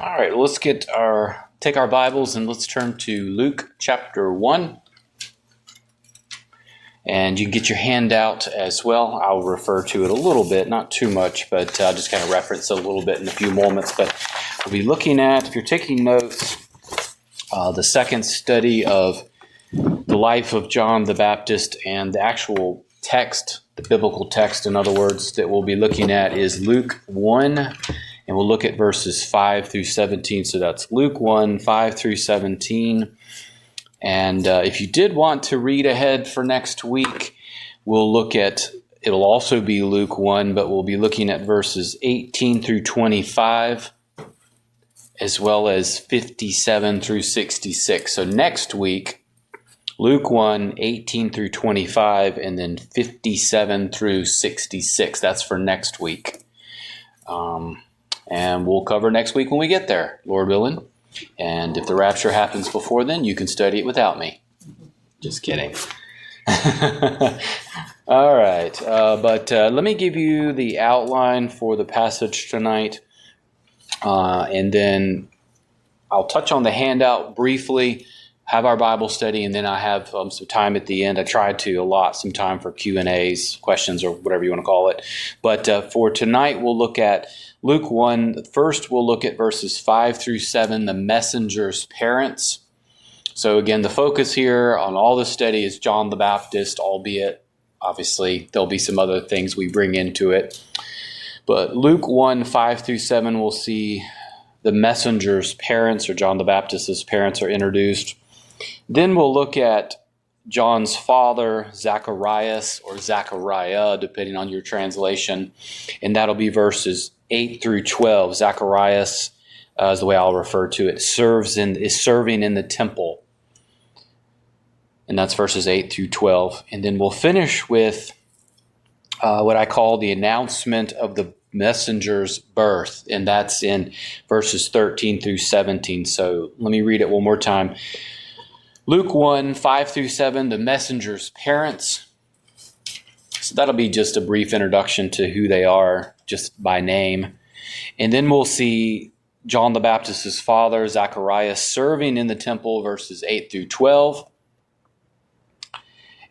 All right, let's take our Bibles and let's turn to Luke chapter 1. And you can get your handout as well. I'll refer to it a little bit, not too much, but I'll just kind of reference a little bit in a few moments. But we'll be looking at, if you're taking notes, the second study of the life of John the Baptist, and the actual text, the biblical text, in other words, that we'll be looking at is Luke 1. And we'll look at verses 5 through 17. So that's Luke 1, 5 through 17. And if you did want to read ahead for next week, it'll also be Luke 1, but we'll be looking at verses 18 through 25, as well as 57 through 66. So next week, Luke 1, 18 through 25, and then 57 through 66. That's for next week. And we'll cover next week when we get there, Lord willing. And if the rapture happens before then, you can study it without me. Just kidding. All right. But let me give you the outline for the passage tonight. And then I'll touch on the handout briefly, have our Bible study, and then I have some time at the end. I tried to allot some time for Q&As, questions, or whatever you want to call it. But for tonight, we'll look at Luke 1. First, we'll look at verses 5 through 7, the messenger's parents. So again, the focus here on all the study is John the Baptist, albeit, obviously, there'll be some other things we bring into it. But Luke 1, 5 through 7, we'll see the messenger's parents, or John the Baptist's parents, are introduced. Then we'll look at John's father, Zacharias, or Zachariah, depending on your translation. And that'll be verses 8 through 12. Zacharias is the way I'll refer to it, is serving in the temple. And that's verses 8 through 12. And then we'll finish with what I call the announcement of the messenger's birth. And that's in verses 13 through 17. So let me read it one more time. Luke 1, 5 through 7, the messenger's parents. So that'll be just a brief introduction to who they are, just by name. And then we'll see John the Baptist's father, Zacharias, serving in the temple, verses 8 through 12.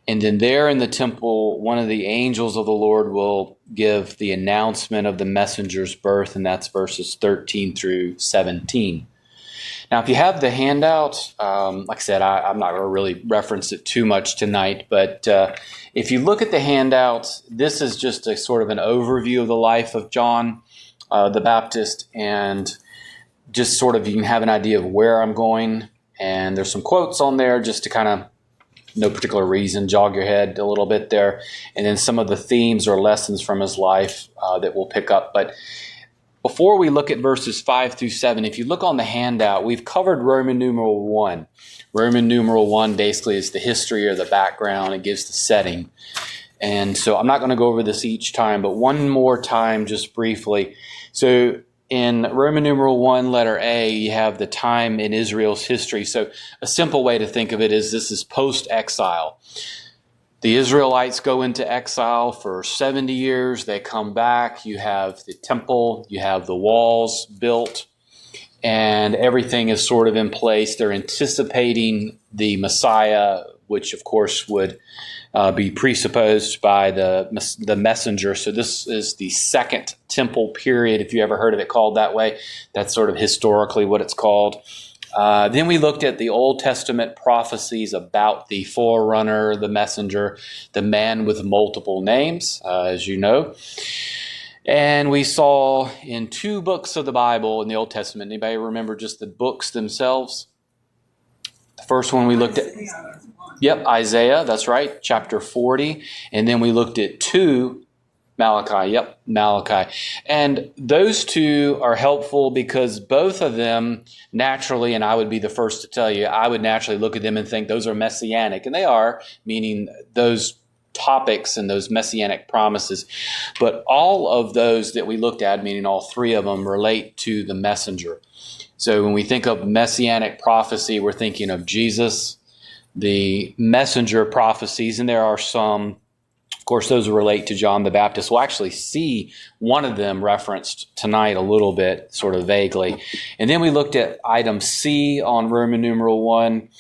And then there in the temple, one of the angels of the Lord will give the announcement of the messenger's birth, and that's verses 13 through 17. Now, if you have the handout, like I said, I'm not going to really reference it too much tonight, but if you look at the handout, this is just a sort of an overview of the life of John the Baptist, and just sort of you can have an idea of where I'm going. And there's some quotes on there just to kind of, no particular reason, jog your head a little bit there. And then some of the themes or lessons from his life that we'll pick up. But before we look at verses 5 through 7, if you look on the handout, we've covered Roman numeral 1. Roman numeral 1 basically is the history or the background. It gives the setting. And so I'm not going to go over this each time, but one more time just briefly. So in Roman numeral 1, letter A, you have the time in Israel's history. So a simple way to think of it is this is post-exile. The Israelites go into exile for 70 years. They come back. You have the temple. You have the walls built. And everything is sort of in place. They're anticipating the Messiah, which, of course, would be presupposed by the messenger. So this is the second temple period, if you ever heard of it called that way. That's sort of historically what it's called. Then we looked at the Old Testament prophecies about the forerunner, the messenger, the man with multiple names, as you know. And we saw in 2 books of the Bible in the Old Testament. Anybody remember just the books themselves? The first one we looked at. Yep, Isaiah, that's right, chapter 40. And then we looked at 2, Malachi, yep, Malachi. And those 2 are helpful because both of them naturally, and I would be the first to tell you, I would naturally look at them and think those are messianic. And they are, meaning those topics and those messianic promises. But all of those that we looked at, meaning all 3 of them, relate to the messenger. So when we think of messianic prophecy, we're thinking of Jesus. The messenger prophecies, and there are some Of course, those relate to John the Baptist. We'll actually see one of them referenced tonight a little bit, sort of vaguely. And then we looked at item C on Roman numeral 1,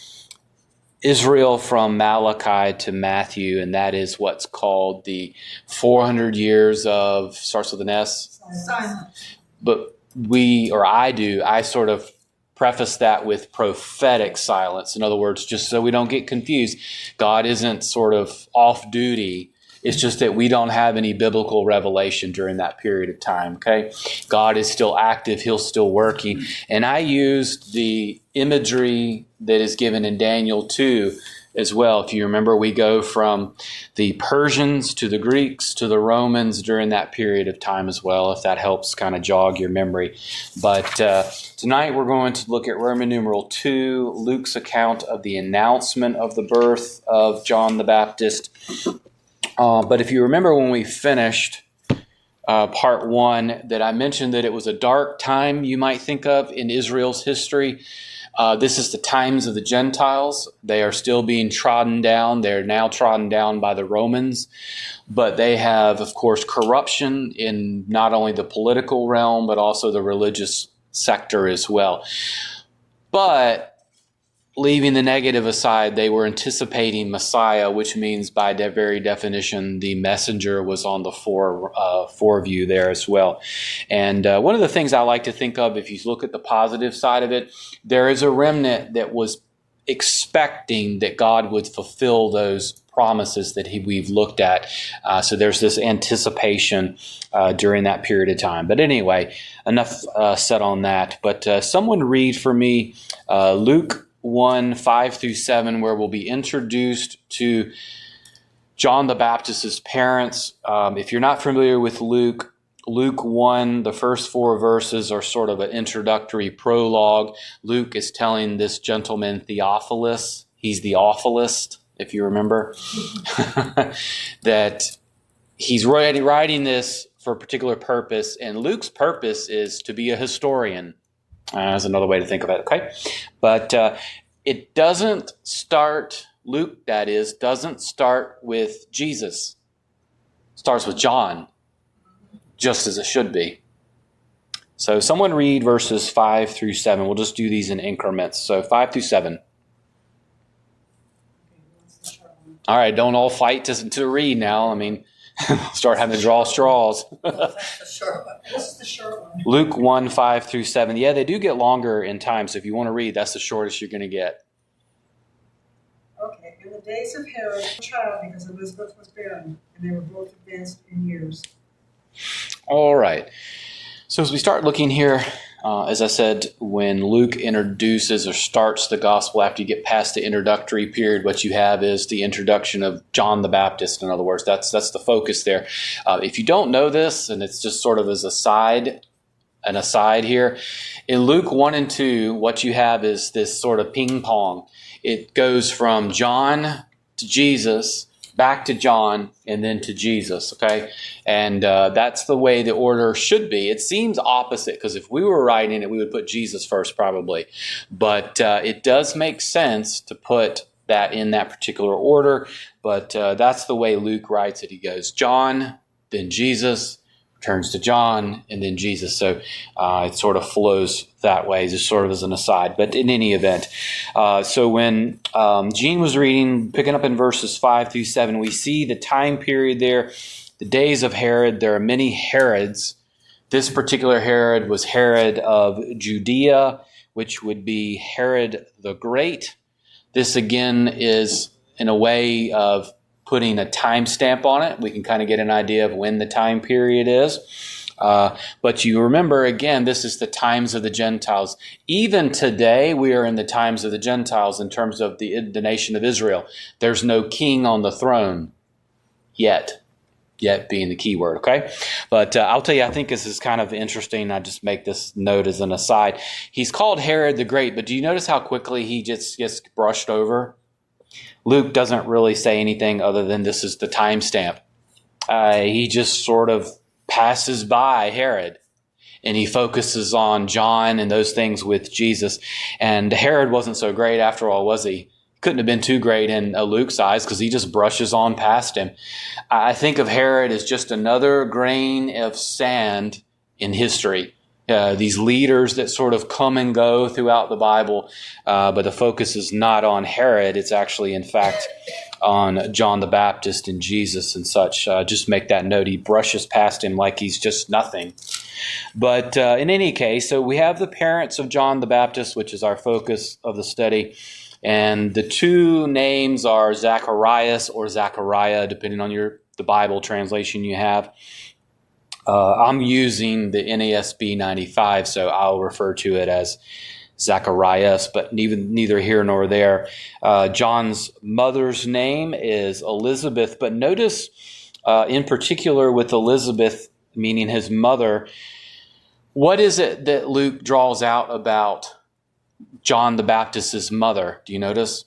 Israel from Malachi to Matthew, and that is what's called the 400 years of, starts with an S. Silence. But I sort of preface that with prophetic silence. In other words, just so we don't get confused, God isn't sort of off duty. It's just that we don't have any biblical revelation during that period of time, okay? God is still active. He's still working. And I used the imagery that is given in Daniel 2 as well. If you remember, we go from the Persians to the Greeks to the Romans during that period of time as well, if that helps kind of jog your memory. But tonight we're going to look at Roman numeral 2, Luke's account of the announcement of the birth of John the Baptist. But if you remember when we finished part 1, that I mentioned that it was a dark time you might think of in Israel's history. This is the times of the Gentiles. They are still being trodden down. They're now trodden down by the Romans. But they have, of course, corruption in not only the political realm, but also the religious sector as well. But leaving the negative aside, they were anticipating Messiah, which means by their very definition, the messenger was on the foreview there as well. And one of the things I like to think of, if you look at the positive side of it, there is a remnant that was expecting that God would fulfill those promises that we've looked at. So there's this anticipation during that period of time. But anyway, enough said on that. But someone read for me Luke 1, 5 through 7, where we'll be introduced to John the Baptist's parents. If you're not familiar with Luke 1, the first 4 verses are sort of an introductory prologue. Luke is telling this gentleman Theophilus, he's the awfulist, if you remember, that he's writing this for a particular purpose, and Luke's purpose is to be a historian. That's another way to think of it, okay? But it doesn't start, Luke, that is, doesn't start with Jesus. It starts with John, just as it should be. So someone read verses 5 through 7. We'll just do these in increments. So 5 through 7. All right, don't all fight to read now. I mean, start having to draw straws. That's the short one. This is the short one. Luke 1, 5 through 7. Yeah, they do get longer in time, so if you want to read, that's the shortest you're going to get. Okay. In the days of Herod, a child, because Elizabeth was barren, and they were both advanced in years. All right. So as we start looking here, as I said, when Luke introduces or starts the gospel, after you get past the introductory period, what you have is the introduction of John the Baptist. In other words, that's the focus there. If you don't know this, and it's just sort of as an aside here, in Luke 1 and 2, what you have is this sort of ping pong. It goes from John to Jesus, back to John, and then to Jesus, okay? And that's the way the order should be. It seems opposite, because if we were writing it, we would put Jesus first probably. But it does make sense to put that in that particular order. But that's the way Luke writes it. He goes John, then Jesus, turns to John, and then Jesus. So it sort of flows that way, just sort of as an aside. But in any event, so when Gene was reading, picking up in verses 5 through 7, we see the time period there, the days of Herod. There are many Herods. This particular Herod was Herod of Judea, which would be Herod the Great. This again is in a way of putting a timestamp on it. We can kind of get an idea of when the time period is. But you remember, again, this is the times of the Gentiles. Even today, we are in the times of the Gentiles in terms of the nation of Israel. There's no king on the throne yet. Yet being the key word, okay? But I'll tell you, I think this is kind of interesting. I just make this note as an aside. He's called Herod the Great, but do you notice how quickly he just gets brushed over? Luke doesn't really say anything other than this is the timestamp. He just sort of passes by Herod, and he focuses on John and those things with Jesus. And Herod wasn't so great after all, was he? couldn't have been too great in Luke's eyes because he just brushes on past him. I think of Herod as just another grain of sand in history. These leaders that sort of come and go throughout the Bible, but the focus is not on Herod. It's actually, in fact, on John the Baptist and Jesus and such. Just make that note. He brushes past him like he's just nothing. But in any case, so we have the parents of John the Baptist, which is our focus of the study. And the two names are Zacharias or Zachariah, depending on the Bible translation you have. I'm using the NASB 95, so I'll refer to it as Zacharias, but neither here nor there. John's mother's name is Elizabeth, but notice in particular with Elizabeth, meaning his mother, what is it that Luke draws out about John the Baptist's mother? Do you notice?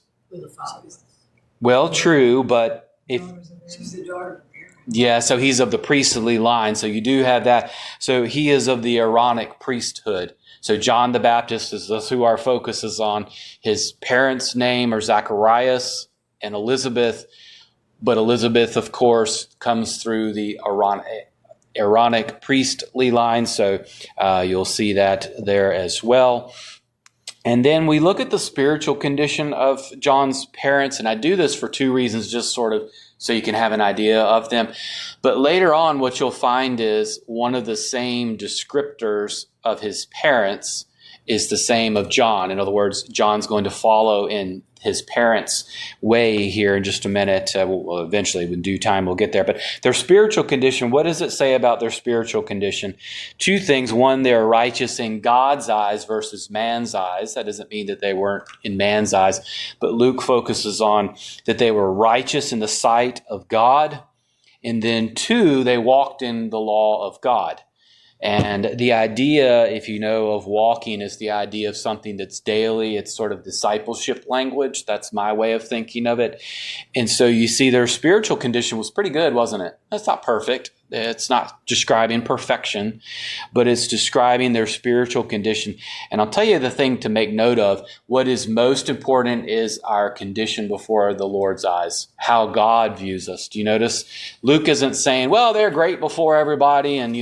Well, true, but if... She's the daughter. Yeah, so he's of the priestly line. So you do have that. So he is of the Aaronic priesthood. So John the Baptist is who our focus is on. His parents' name are Zacharias and Elizabeth. But Elizabeth, of course, comes through the Aaronic priestly line. So you'll see that there as well. And then we look at the spiritual condition of John's parents. And I do this for two reasons, just sort of so you can have an idea of them. But later on, what you'll find is one of the same descriptors of his parents is the same of John. In other words, John's going to follow in his parents' way here in just a minute. Well, eventually, in due time, we'll get there. But their spiritual condition, what does it say about their spiritual condition? Two things. One, they're righteous in God's eyes versus man's eyes. That doesn't mean that they weren't in man's eyes. But Luke focuses on that they were righteous in the sight of God. And then two, they walked in the law of God. And the idea, if you know of walking, is the idea of something that's daily. It's sort of discipleship language. That's my way of thinking of it. And so you see their spiritual condition was pretty good, wasn't it? That's not perfect. It's not describing perfection, but it's describing their spiritual condition. And I'll tell you the thing to make note of. What is most important is our condition before the Lord's eyes, how God views us. Do you notice? Luke isn't saying, well, they're great before everybody, and,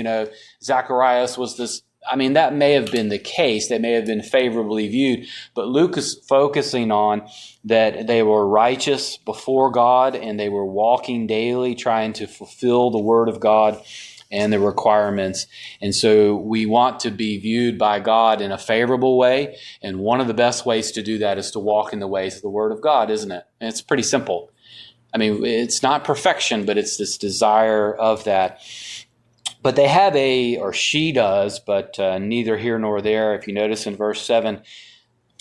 Zacharias was this. I mean, that may have been the case. They may have been favorably viewed. But Luke is focusing on that they were righteous before God and they were walking daily, trying to fulfill the Word of God and the requirements. And so we want to be viewed by God in a favorable way. And one of the best ways to do that is to walk in the ways of the Word of God, isn't it? And it's pretty simple. I mean, it's not perfection, but it's this desire of that. But they have or she does, but neither here nor there. If you notice in verse 7,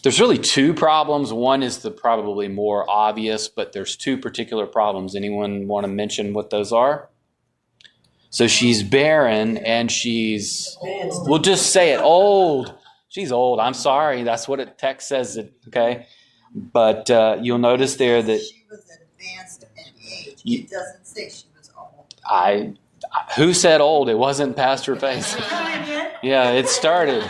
there's really two problems. One is the probably more obvious, but there's two particular problems. Anyone want to mention what those are? So she's barren and we'll just say it, old. She's old. I'm sorry. That's what the text says, okay? But you'll notice there that she was advanced in age. It doesn't say she was old. Who said old? It wasn't Pastor Faith. Yeah, it started.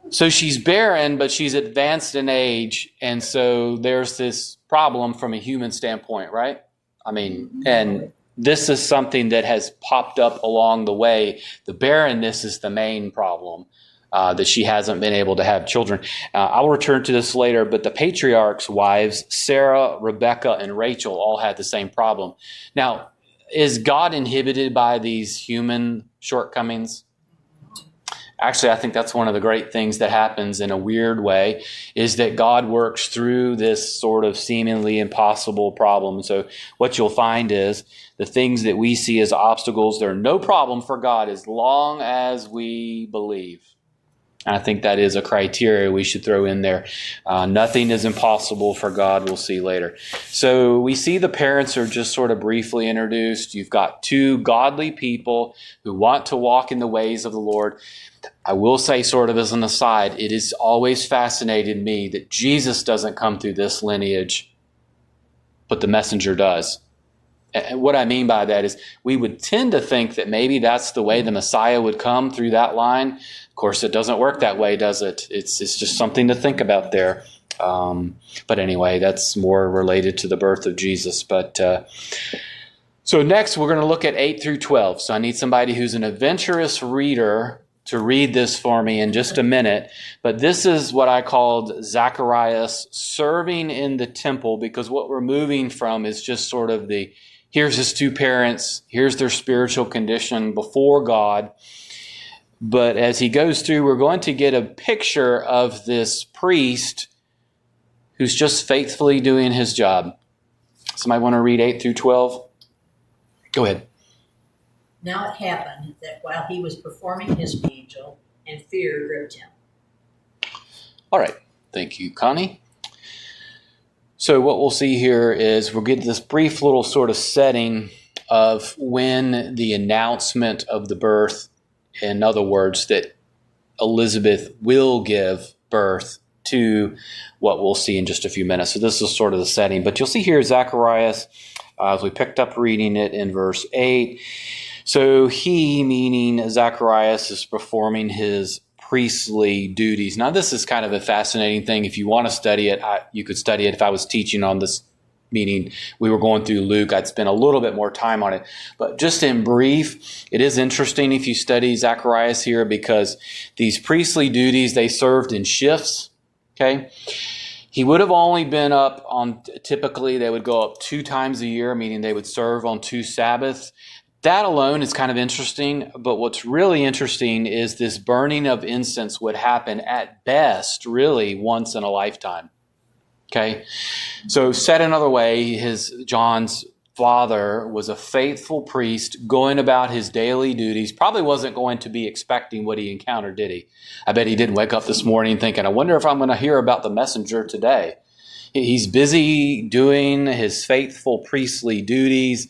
So she's barren, but she's advanced in age. And so there's this problem from a human standpoint, right? I mean, and this is something that has popped up along the way. The barrenness is the main problem, that she hasn't been able to have children. I'll return to this later, but the patriarchs' wives, Sarah, Rebecca, and Rachel all had the same problem. Now, is God inhibited by these human shortcomings? Actually, I think that's one of the great things that happens in a weird way, is that God works through this sort of seemingly impossible problem. So what you'll find is the things that we see as obstacles, they're no problem for God as long as we believe. And I think that is a criteria we should throw in there. Nothing is impossible for God, we'll see later. So we see the parents are just sort of briefly introduced. You've got two godly people who want to walk in the ways of the Lord. I will say, sort of as an aside, it has always fascinated me that Jesus doesn't come through this lineage, but the messenger does. And what I mean by that is we would tend to think that maybe that's the way the Messiah would come, through that line. Of course, it doesn't work that way, does it? It's just something to think about there. But anyway, that's more related to the birth of Jesus. But so next we're going to look at 8 through 12. So I need somebody who's an adventurous reader to read this for me in just a minute. But this is what I called Zacharias serving in the temple, because what we're moving from is just sort of here's his two parents, here's their spiritual condition before God. But as he goes through, we're going to get a picture of this priest who's just faithfully doing his job. Somebody want to read 8 through 12? Go ahead. Now it happened that while he was performing his angel, and fear gripped him. All right. Thank you, Connie. So what we'll see here is we'll get this brief little sort of setting of when the announcement of the birth, in other words, that Elizabeth will give birth to what we'll see in just a few minutes. So this is sort of the setting. But you'll see here Zacharias, as we picked up reading it in verse 8. So he, meaning Zacharias, is performing his priestly duties. Now, this is kind of a fascinating thing. If you want to study it, you could study it. If I was teaching on this, meaning we were going through Luke, I'd spend a little bit more time on it. But just in brief, it is interesting if you study Zacharias here, because these priestly duties, they served in shifts. Okay. He would have only been up on, typically they would go up 2 times a year, meaning they would serve on 2 Sabbaths. That alone is kind of interesting, but what's really interesting is this burning of incense would happen at best really once in a lifetime. Okay? So said another way, John's father was a faithful priest going about his daily duties. Probably wasn't going to be expecting what he encountered, did he? I bet he didn't wake up this morning thinking, I wonder if I'm going to hear about the messenger today. He's busy doing his faithful priestly duties.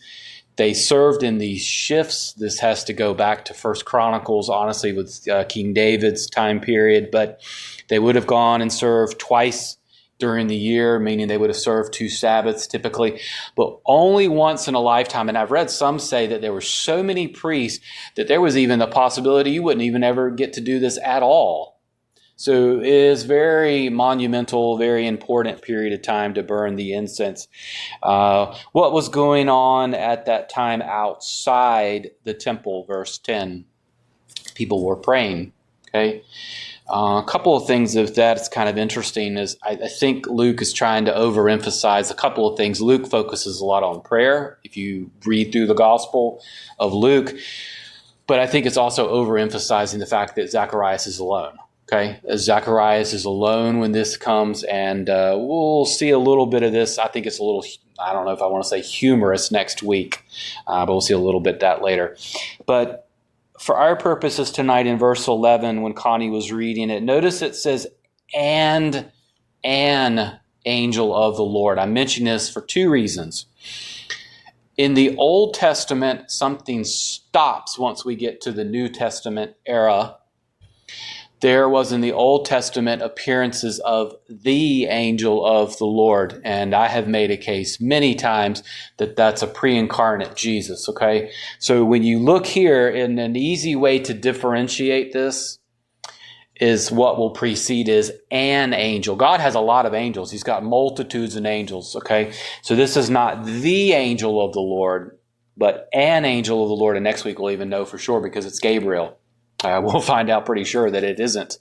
They served in these shifts. This has to go back to 1 Chronicles, honestly, with King David's time period. But they would have gone and served twice during the year, meaning they would have served 2 Sabbaths typically, but only once in a lifetime. And I've read some say that there were so many priests that there was even the possibility you wouldn't even ever get to do this at all. So it is very monumental, very important period of time to burn the incense. What was going on at that time outside the temple? Verse 10, people were praying. Okay, a couple of things of that's kind of interesting is I think Luke is trying to overemphasize a couple of things. Luke focuses a lot on prayer, if you read through the Gospel of Luke, but I think it's also overemphasizing the fact that Zacharias is alone. Okay, Zacharias is alone when this comes, and we'll see a little bit of this. I think it's a little, I don't know if I want to say humorous next week, but we'll see a little bit that later. But for our purposes tonight in verse 11, when Connie was reading it, notice it says, and an angel of the Lord. I mention this for 2 reasons. In the Old Testament, something stops once we get to the New Testament era. There was in the Old Testament appearances of the angel of the Lord. And I have made a case many times that that's a pre-incarnate Jesus, okay? So when you look here, in an easy way to differentiate this is what will precede is an angel. God has a lot of angels. He's got multitudes of angels, okay? So this is not the angel of the Lord, but an angel of the Lord. And next week we'll even know for sure because it's Gabriel. We'll find out pretty sure that it isn't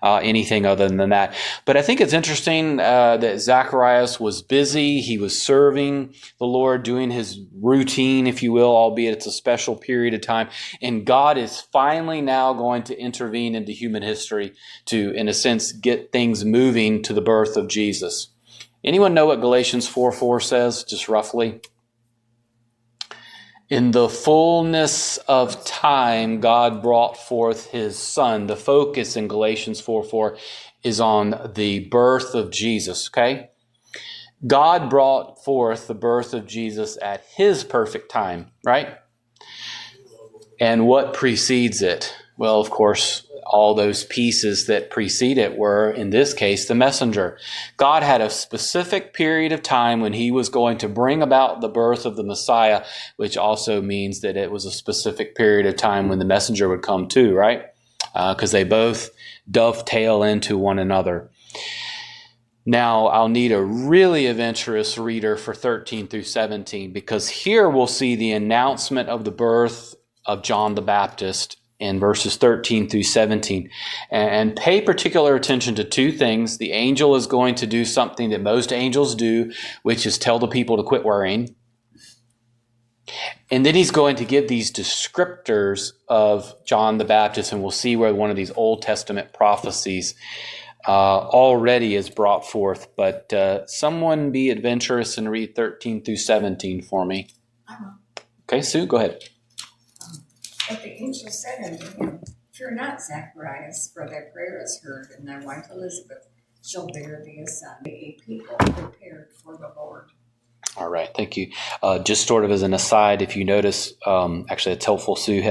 anything other than that. But I think it's interesting that Zacharias was busy. He was serving the Lord, doing his routine, if you will, albeit it's a special period of time. And God is finally now going to intervene into human history to, in a sense, get things moving to the birth of Jesus. Anyone know what Galatians 4:4 says, just roughly? In the fullness of time, God brought forth his son. The focus in Galatians 4:4 is on the birth of Jesus, okay? God brought forth the birth of Jesus at his perfect time, right? And what precedes it? Well, of course, all those pieces that precede it were, in this case, the messenger. God had a specific period of time when he was going to bring about the birth of the Messiah, which also means that it was a specific period of time when the messenger would come too, right? Because they both dovetail into one another. Now, I'll need a really adventurous reader for 13 through 17, because here we'll see the announcement of the birth of John the Baptist in verses 13 through 17. And pay particular attention to two things. The angel is going to do something that most angels do, which is tell the people to quit worrying. And then he's going to give these descriptors of John the Baptist, and we'll see where one of these Old Testament prophecies already is brought forth. But someone be adventurous and read 13 through 17 for me. Okay, Sue, go ahead. But the angel said unto him, Fear not, Zacharias, for thy prayer is heard, and thy wife Elizabeth shall bear thee a son, a people prepared for the Lord. All right, thank you. Just sort of as an aside, if you notice, actually it's helpful, Sue you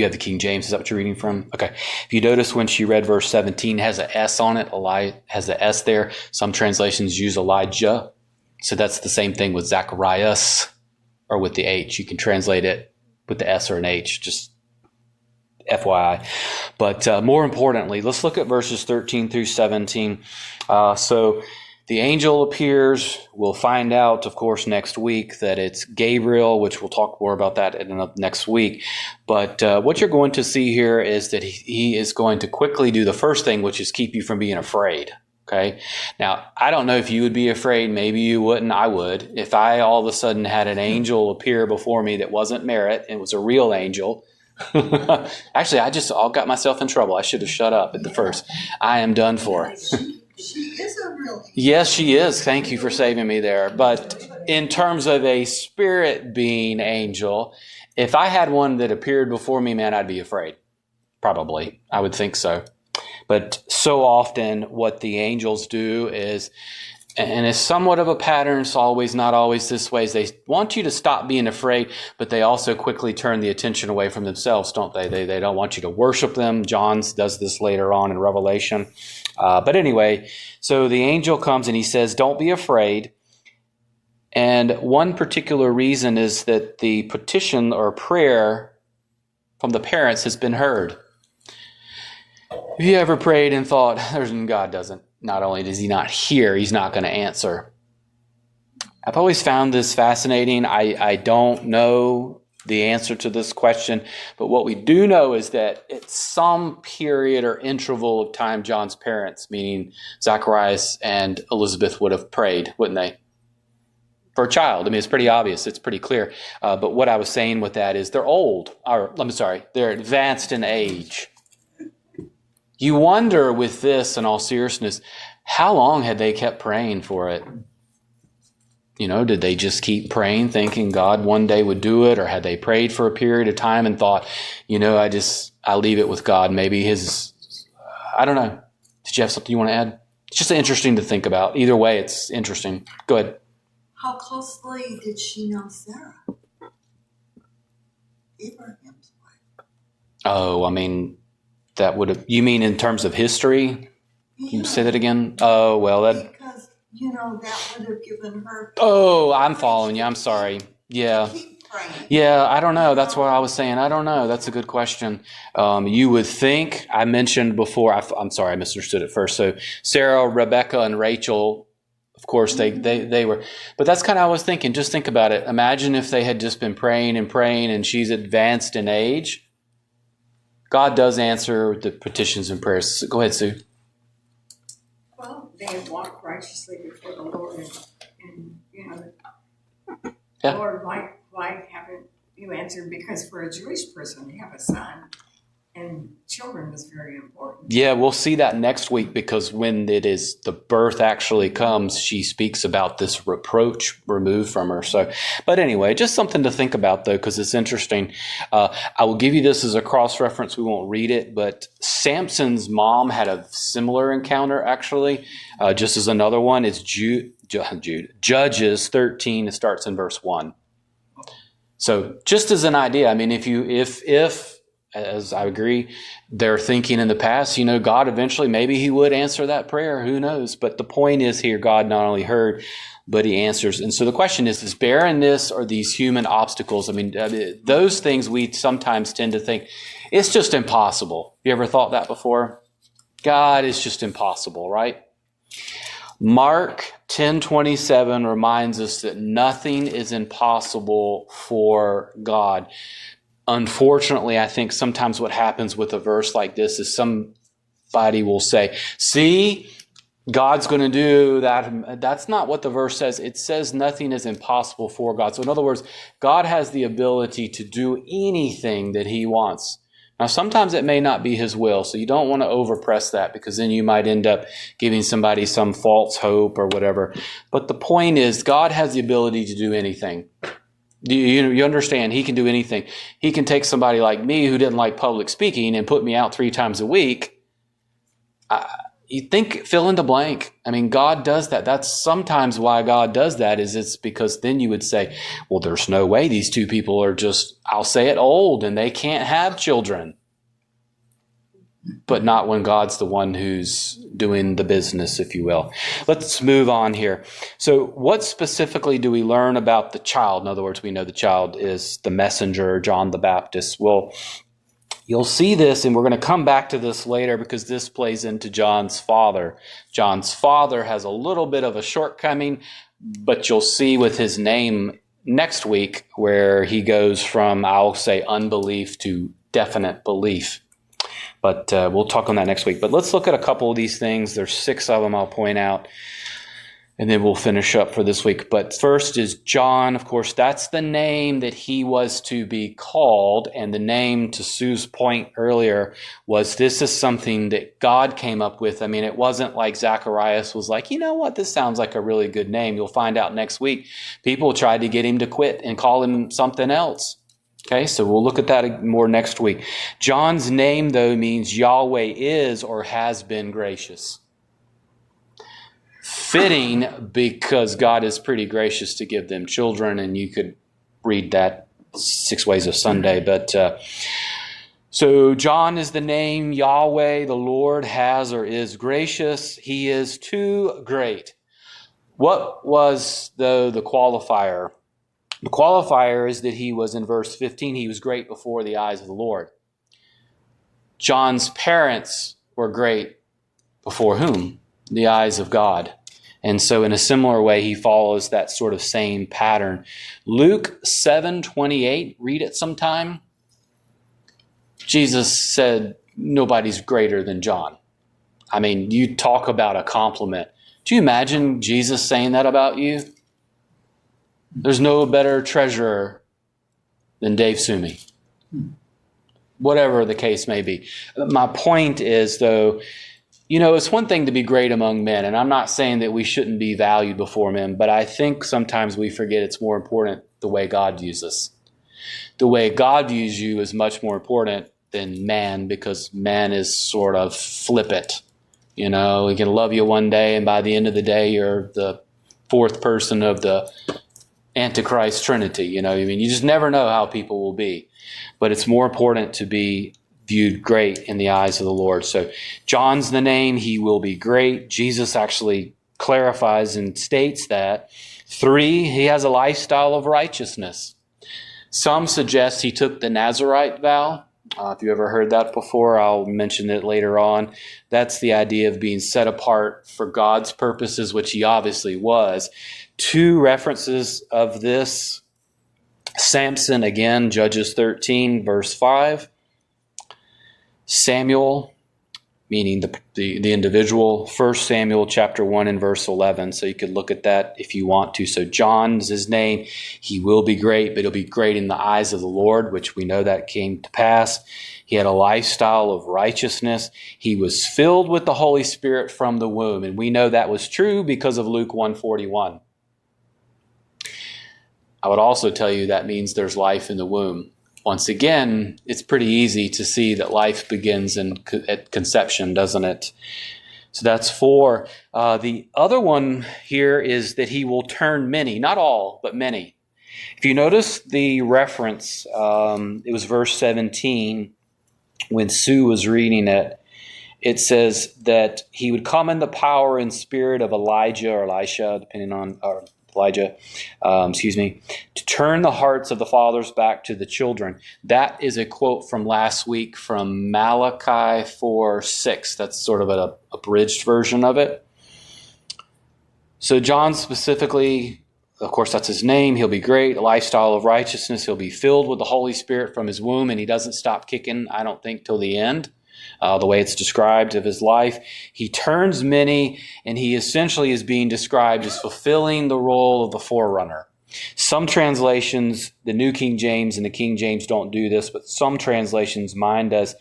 have the King James, is that what you're reading from? Okay. If you notice when she read verse 17, has an S on it, has the S there. Some translations use Elijah. So that's the same thing with Zacharias or with the H. You can translate it with the S or an H, just FYI. But more importantly, let's look at verses 13 through 17. So the angel appears. We'll find out, of course, next week that it's Gabriel, which we'll talk more about that next week. But what you're going to see here is that he is going to quickly do the first thing, which is keep you from being afraid. Okay. Now, I don't know if you would be afraid. Maybe you wouldn't. I would. If I all of a sudden had an angel appear before me that wasn't Merritt, and it was a real angel. Actually, I got myself in trouble. I should have shut up at the first. I am done for. She is a real angel. Yes, she is. Thank you for saving me there. But in terms of a spirit being angel, if I had one that appeared before me, man, I'd be afraid. Probably. I would think so. But so often what the angels do is, and it's somewhat of a pattern, it's not always this way, is they want you to stop being afraid, but they also quickly turn the attention away from themselves, don't they? They don't want you to worship them. John does this later on in Revelation. But anyway, so the angel comes and he says, don't be afraid. And one particular reason is that the petition or prayer from the parents has been heard. Have you ever prayed and thought, God doesn't, not only does he not hear, he's not going to answer? I've always found this fascinating. I don't know the answer to this question, but what we do know is that at some period or interval of time, John's parents, meaning Zacharias and Elizabeth, would have prayed, wouldn't they? For a child. I mean, it's pretty obvious. It's pretty clear. But what I was saying with that is they're old. They're advanced in age. You wonder with this, in all seriousness, how long had they kept praying for it? Did they just keep praying, thinking God one day would do it? Or had they prayed for a period of time and thought, I'll leave it with God. Maybe I don't know. Did you have something you want to add? It's just interesting to think about. Either way, it's interesting. Go ahead. How closely did she know Sarah? Abraham's wife. Oh, that would have, you mean in terms of history? Yeah. Can you say that again? Oh, well, that. Because, that would have given her. Oh, I'm following you. I'm sorry. Yeah. Yeah, I don't know. That's what I was saying. I don't know. That's a good question. You would think, I mentioned before, I'm sorry, I misunderstood it first. So Sarah, Rebecca, and Rachel, of course, they were. But that's kind of how I was thinking. Just think about it. Imagine if they had just been praying and she's advanced in age. God does answer the petitions and prayers. Go ahead, Sue. Well, they have walked righteously before the Lord, and Yeah. Lord, why haven't you answered? Because for a Jewish person to have a son and children is very important. Yeah, we'll see that next week, because when the birth actually comes, she speaks about this reproach removed from her. So, but anyway, just something to think about though, because it's interesting. I will give you this as a cross-reference. We won't read it, but Samson's mom had a similar encounter actually. Just as another one, it's Judges 13. It starts in verse 1. So just as an idea, if as I agree, they're thinking in the past, God eventually, maybe he would answer that prayer. Who knows? But the point is here, God not only heard, but he answers. And so the question is barrenness or these human obstacles? Those things we sometimes tend to think, it's just impossible. You ever thought that before? God is just impossible, right? Mark 10:27 reminds us that nothing is impossible for God. Unfortunately, I think sometimes what happens with a verse like this is somebody will say, see, God's going to do that. That's not what the verse says. It says nothing is impossible for God. So in other words, God has the ability to do anything that he wants. Now, sometimes it may not be his will, so you don't want to overpress that because then you might end up giving somebody some false hope or whatever. But the point is, God has the ability to do anything. You understand? He can do anything. He can take somebody like me who didn't like public speaking and put me out 3 times a week. You think, fill in the blank. I mean, God does that. That's sometimes why God does that is it's because then you would say, well, there's no way these 2 people are just, I'll say it, old and they can't have children. But not when God's the one who's doing the business, if you will. Let's move on here. So what specifically do we learn about the child? In other words, we know the child is the messenger, John the Baptist. Well, you'll see this, and we're going to come back to this later because this plays into John's father. John's father has a little bit of a shortcoming, but you'll see with his name next week where he goes from, I'll say, unbelief to definite belief. But we'll talk on that next week. But let's look at a couple of these things. There's 6 of them I'll point out. And then we'll finish up for this week. But first is John. Of course, that's the name that he was to be called. And the name, to Sue's point earlier, was this is something that God came up with. I mean, it wasn't like Zacharias was like, you know what, this sounds like a really good name. You'll find out next week. People tried to get him to quit and call him something else. Okay, so we'll look at that more next week. John's name, though, means Yahweh is or has been gracious. Fitting because God is pretty gracious to give them children, and you could read that 6 ways of Sunday. But so John is the name. Yahweh, the Lord, has or is gracious. He is too great. What was, though, the qualifier? The qualifier is that he was, in verse 15, he was great before the eyes of the Lord. John's parents were great before whom? The eyes of God. And so in a similar way, he follows that sort of same pattern. Luke 7:28, read it sometime. Jesus said, nobody's greater than John. I mean, you talk about a compliment. Do you imagine Jesus saying that about you? There's no better treasurer than Dave Sumi. Whatever the case may be. My point is, though, you know, it's one thing to be great among men, and I'm not saying that we shouldn't be valued before men, but I think sometimes we forget it's more important the way God views us. The way God views you is much more important than man, because man is sort of flippant. You know, he can love you one day, and by the end of the day, you're the 4th person of the Antichrist Trinity. You know, I mean, you just never know how people will be. But it's more important to be viewed great in the eyes of the Lord. So John's the name. He will be great. Jesus actually clarifies and states that. 3, he has a lifestyle of righteousness. Some suggest he took the Nazirite vow. If you ever heard that before, I'll mention it later on. That's the idea of being set apart for God's purposes, which he obviously was. 2 references of this. Samson, again, Judges 13, verse 5. Samuel, meaning the individual, 1 Samuel chapter 1 and verse 11. So you could look at that if you want to. So John's his name. He will be great, but he'll be great in the eyes of the Lord, which we know that came to pass. He had a lifestyle of righteousness. He was filled with the Holy Spirit from the womb. And we know that was true because of Luke 1:41. I would also tell you that means there's life in the womb. Once again, it's pretty easy to see that life begins at conception, doesn't it? So that's 4. The other one here is that he will turn many, not all, but many. If you notice the reference, it was verse 17 when Sue was reading it. It says that he would come in the power and spirit of Elijah or Elisha, depending on Elijah, to turn the hearts of the fathers back to the children. That is a quote from last week from Malachi 4:6. That's sort of an abridged version of it. So John specifically, of course, that's his name. He'll be great. A lifestyle of righteousness. He'll be filled with the Holy Spirit from his womb, and he doesn't stop kicking, I don't think, till the end, the way it's described of his life. He turns many, and he essentially is being described as fulfilling the role of the forerunner. Some translations, the New King James and the King James don't do this, but some translations, mine does,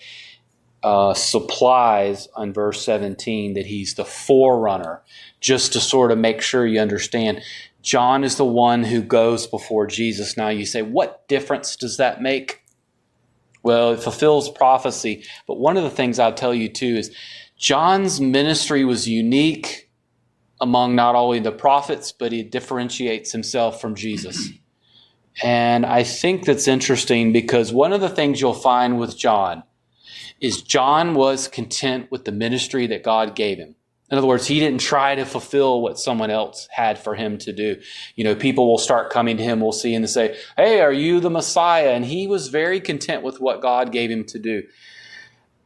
supplies on verse 17 that he's the forerunner, just to sort of make sure you understand. John is the one who goes before Jesus. Now you say, what difference does that make? Well, it fulfills prophecy. But one of the things I'll tell you too is John's ministry was unique among not only the prophets, but he differentiates himself from Jesus. And I think that's interesting because one of the things you'll find with John is John was content with the ministry that God gave him. In other words, he didn't try to fulfill what someone else had for him to do. People will start coming to him, we'll see, and they say, hey, are you the Messiah? And he was very content with what God gave him to do.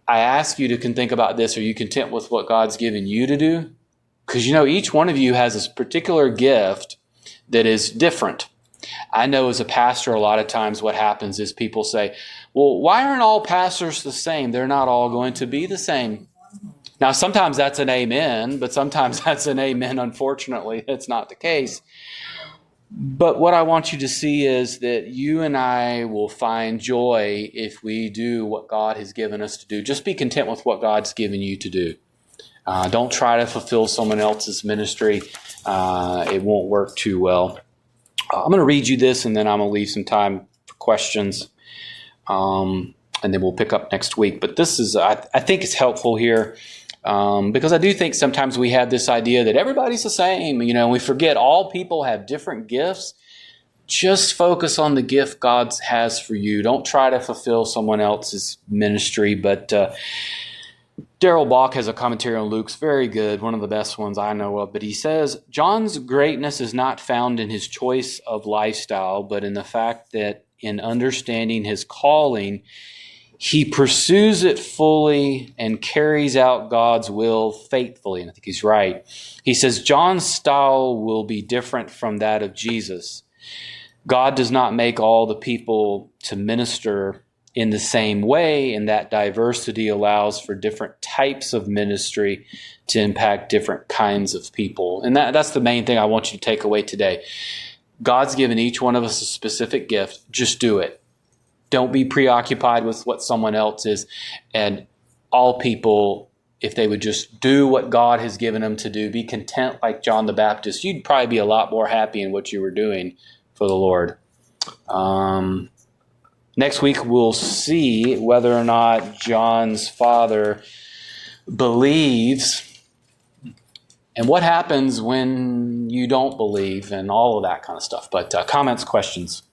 I ask you to think about this. Are you content with what God's given you to do? Because each one of you has this particular gift that is different. I know as a pastor, a lot of times what happens is people say, well, why aren't all pastors the same? They're not all going to be the same. Now, sometimes that's an amen, but sometimes that's an amen. Unfortunately, that's not the case. But what I want you to see is that you and I will find joy if we do what God has given us to do. Just be content with what God's given you to do. Don't try to fulfill someone else's ministry. It won't work too well. I'm going to read you this, and then I'm going to leave some time for questions, and then we'll pick up next week. But this is, I think it's helpful here because I do think sometimes we have this idea that everybody's the same. We forget all people have different gifts. Just focus on the gift God has for you. Don't try to fulfill someone else's ministry. But Darrell Bach has a commentary on Luke's, very good, one of the best ones I know of. But he says, John's greatness is not found in his choice of lifestyle, but in the fact that in understanding his calling, he pursues it fully and carries out God's will faithfully. And I think he's right. He says, John's style will be different from that of Jesus. God does not make all the people to minister in the same way, and that diversity allows for different types of ministry to impact different kinds of people. And that's the main thing I want you to take away today. God's given each one of us a specific gift. Just do it. Don't be preoccupied with what someone else is. And all people, if they would just do what God has given them to do, be content like John the Baptist, you'd probably be a lot more happy in what you were doing for the Lord. Next week, we'll see whether or not John's father believes and what happens when you don't believe and all of that kind of stuff. But comments, questions?